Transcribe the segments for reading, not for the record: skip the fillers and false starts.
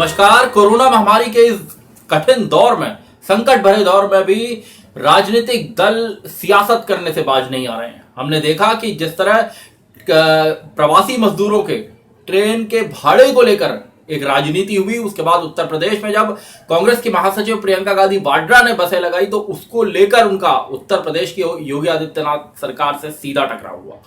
नमस्कार। कोरोना महामारी के इस कठिन दौर में, संकट भरे दौर में भी राजनीतिक दल सियासत करने से बाज नहीं आ रहे हैं। हमने देखा कि जिस तरह प्रवासी मजदूरों के ट्रेन के भाड़े को लेकर एक राजनीति हुई, उसके बाद उत्तर प्रदेश में जब कांग्रेस की महासचिव प्रियंका गांधी वाड्रा ने बसें लगाई तो उसको लेकर उनका उत्तर प्रदेश की योगी आदित्यनाथ सरकार से सीधा टकराव हुआ।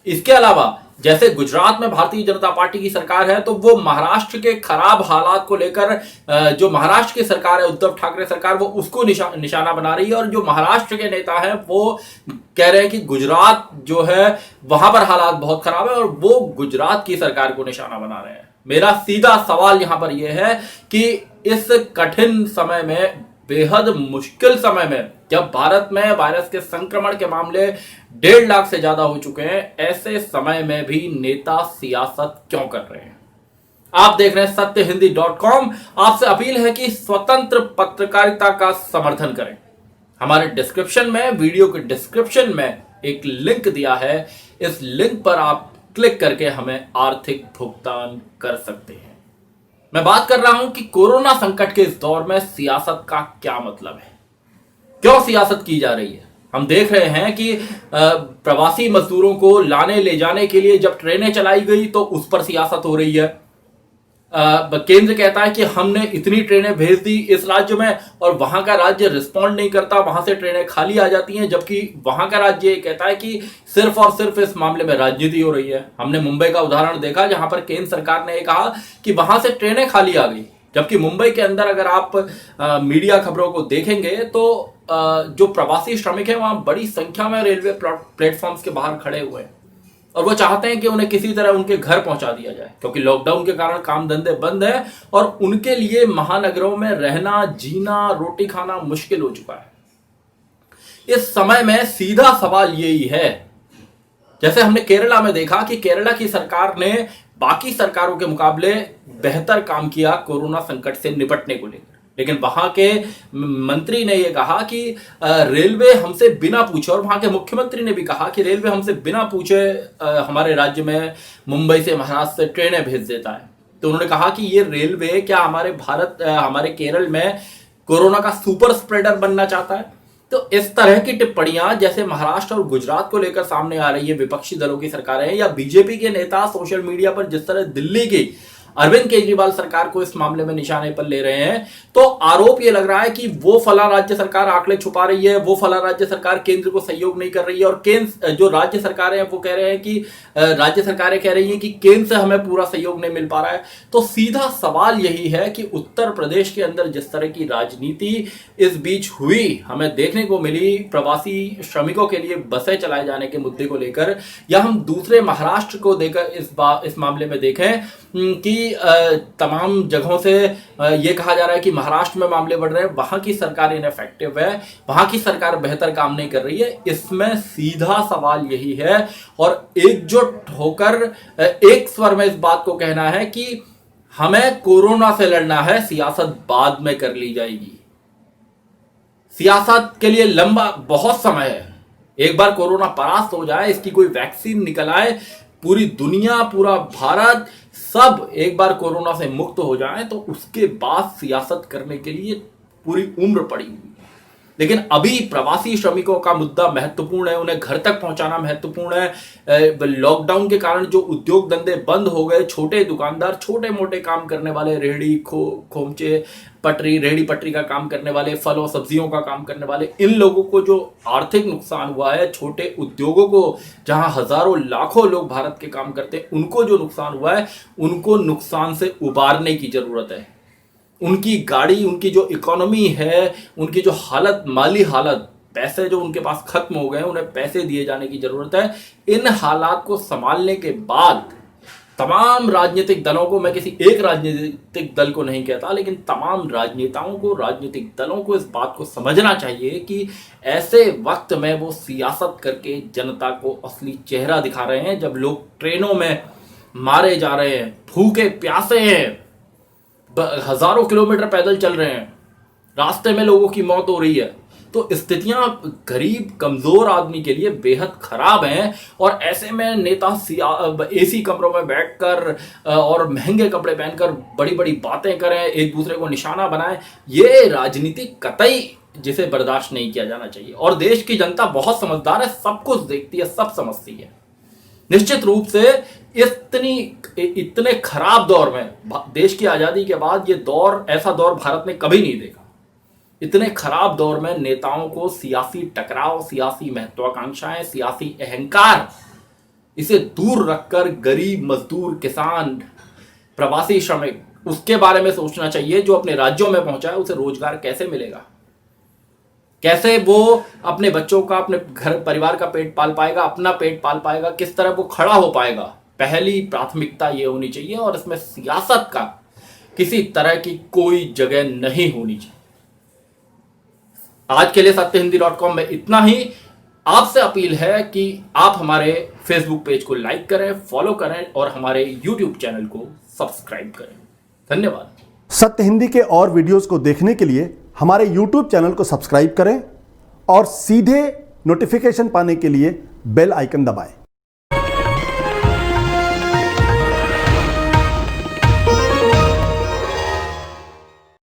इसके अलावा जैसे गुजरात में भारतीय जनता पार्टी की सरकार है, तो वो महाराष्ट्र के खराब हालात को लेकर जो महाराष्ट्र की सरकार है, उद्धव ठाकरे सरकार, वो उसको निशाना बना रही है। और जो महाराष्ट्र के नेता हैं वो कह रहे हैं कि गुजरात जो है वहां पर हालात बहुत खराब है और वो गुजरात की सरकार को निशाना बना रहे हैं। मेरा सीधा सवाल यहां पर यह है कि इस कठिन समय में, बेहद मुश्किल समय में, जब भारत में वायरस के संक्रमण के मामले 1.5 लाख से ज्यादा हो चुके हैं, ऐसे समय में भी नेता सियासत क्यों कर रहे हैं? आप देख रहे हैं सत्यहिंदी.com। आपसे अपील है कि स्वतंत्र पत्रकारिता का समर्थन करें। हमारे डिस्क्रिप्शन में, वीडियो के डिस्क्रिप्शन में एक लिंक दिया है। इस लिंक पर आप क्लिक करके हमें आर्थिक भुगतान कर सकते हैं। मैं बात कर रहा हूं कि कोरोना संकट के इस दौर में सियासत का क्या मतलब है, क्यों सियासत की जा रही है। हम देख रहे हैं कि प्रवासी मजदूरों को लाने ले जाने के लिए जब ट्रेनें चलाई गई तो उस पर सियासत हो रही है। केंद्र कहता है कि हमने इतनी ट्रेनें भेज दी इस राज्य में और वहां का राज्य रिस्पॉन्ड नहीं करता, वहां से ट्रेनें खाली आ जाती हैं, जबकि वहां का राज्य कहता है कि सिर्फ और सिर्फ इस मामले में राजनीति हो रही है। हमने मुंबई का उदाहरण देखा जहां पर केंद्र सरकार ने कहा कि वहां से ट्रेनें खाली आ गई, जबकि मुंबई के अंदर अगर आप मीडिया खबरों को देखेंगे तो जो प्रवासी श्रमिक हैं वहां बड़ी संख्या में रेलवे प्लेटफॉर्म्स के बाहर खड़े हुए हैं और वो चाहते हैं कि उन्हें किसी तरह उनके घर पहुंचा दिया जाए, क्योंकि लॉकडाउन के कारण काम धंधे बंद है और उनके लिए महानगरों में रहना, जीना, रोटी खाना मुश्किल हो चुका है। इस समय में सीधा सवाल यही है, जैसे हमने केरला में देखा कि केरला की सरकार ने बाकी सरकारों के मुकाबले बेहतर काम किया कोरोना संकट से निपटने को लेकर, लेकिन वहां के मंत्री ने यह कहा कि रेलवे हमसे बिना पूछे, और वहां के मुख्यमंत्री ने भी कहा कि रेलवे हमसे बिना पूछे हमारे राज्य में मुंबई से, महाराष्ट्र से ट्रेनें भेज देता है। तो उन्होंने कहा कि ये रेलवे क्या हमारे केरल में कोरोना का सुपर स्प्रेडर बनना चाहता है? तो इस तरह की टिप्पणियां जैसे महाराष्ट्र और गुजरात को लेकर सामने आ रही है विपक्षी दलों की सरकारें, या बीजेपी के नेता सोशल मीडिया पर जिस तरह दिल्ली की अरविंद केजरीवाल सरकार को इस मामले में निशाने पर ले रहे हैं, तो आरोप यह लग रहा है कि वो फला राज्य सरकार आंकड़े छुपा रही है, वो फला राज्य सरकार केंद्र को सहयोग नहीं कर रही है, और केंद्र जो राज्य सरकारें हैं वो कह रहे हैं कि राज्य सरकारें कह रही हैं कि केंद्र से हमें पूरा सहयोग नहीं मिल पा रहा है। तो सीधा सवाल यही है कि उत्तर प्रदेश के अंदर जिस तरह की राजनीति इस बीच हुई, हमें देखने को मिली प्रवासी श्रमिकों के लिए बसें चलाए जाने के मुद्दे को लेकर, या हम दूसरे महाराष्ट्र को देकर इस मामले में देखें कि तमाम जगहों से यह कहा जा रहा है कि महाराष्ट्र में मामले बढ़ रहे हैं, वहां की सरकार इनफेक्टिव है, वहां की सरकार बेहतर काम नहीं कर रही है। इसमें सीधा सवाल यही है और एकजुट होकर एक स्वर में इस बात को कहना है कि हमें कोरोना से लड़ना है, सियासत बाद में कर ली जाएगी। सियासत के लिए लंबा बहुत समय है। एक बार कोरोना परास्त हो जाए, इसकी कोई वैक्सीन निकल आए, पूरी दुनिया, पूरा भारत सब एक बार कोरोना से मुक्त हो जाए, तो उसके बाद सियासत करने के लिए पूरी उम्र पड़ी हुई है। लेकिन अभी प्रवासी श्रमिकों का मुद्दा महत्वपूर्ण है, उन्हें घर तक पहुंचाना महत्वपूर्ण है। लॉकडाउन के कारण जो उद्योग धंधे बंद हो गए, छोटे दुकानदार, छोटे मोटे काम करने वाले, रेहड़ी खोमचे पटरी, रेहड़ी पटरी का काम करने वाले, फल और सब्जियों का काम करने वाले, इन लोगों को जो आर्थिक नुकसान हुआ है, छोटे उद्योगों को जहां हजारों लाखों लोग भारत के काम करते हैं, उनको जो नुकसान हुआ है, उनको नुकसान से उबारने की जरूरत है। उनकी गाड़ी, उनकी जो इकोनॉमी है, उनकी जो हालत, माली हालत, पैसे जो उनके पास खत्म हो गए, उन्हें पैसे दिए जाने की जरूरत है। इन हालात को संभालने के बाद तमाम राजनीतिक दलों को, मैं किसी एक राजनीतिक दल को नहीं कहता, लेकिन तमाम राजनेताओं को, राजनीतिक दलों को इस बात को समझना चाहिए कि ऐसे वक्त में वो सियासत करके जनता को असली चेहरा दिखा रहे हैं। जब लोग ट्रेनों में मारे जा रहे हैं, भूखे प्यासे हैं, हजारों किलोमीटर पैदल चल रहे हैं, रास्ते में लोगों की मौत हो रही है, तो स्थितियां गरीब कमजोर आदमी के लिए बेहद खराब हैं। और ऐसे में नेता एसी कमरों में बैठकर और महंगे कपड़े पहनकर बड़ी बड़ी बातें करें, एक दूसरे को निशाना बनाएं, ये राजनीति कतई जिसे बर्दाश्त नहीं किया जाना चाहिए। और देश की जनता बहुत समझदार है, सब कुछ देखती है, सब समझती है। निश्चित रूप से इतने खराब दौर में, देश की आजादी के बाद ये दौर, ऐसा दौर भारत ने कभी नहीं देखा। इतने खराब दौर में नेताओं को सियासी टकराव, सियासी महत्वाकांक्षाएं, सियासी अहंकार, इसे दूर रखकर गरीब, मजदूर, किसान, प्रवासी श्रमिक, उसके बारे में सोचना चाहिए। जो अपने राज्यों में पहुंचा है उसे रोजगार कैसे मिलेगा, कैसे वो अपने बच्चों का, अपने घर परिवार का पेट पाल पाएगा, अपना पेट पाल पाएगा, किस तरह वो खड़ा हो पाएगा। पहली प्राथमिकता ये होनी चाहिए और इसमें सियासत का किसी तरह की कोई जगह नहीं होनी चाहिए। आज के लिए सत्यहिंदी.com में इतना ही। आपसे अपील है कि आप हमारे फेसबुक पेज को लाइक करें, फॉलो करें और हमारे यूट्यूब चैनल को सब्सक्राइब करें। धन्यवाद। सत्य हिंदी के और वीडियोस को देखने के लिए हमारे YouTube चैनल को सब्सक्राइब करें और सीधे नोटिफिकेशन पाने के लिए बेल आइकन दबाएं।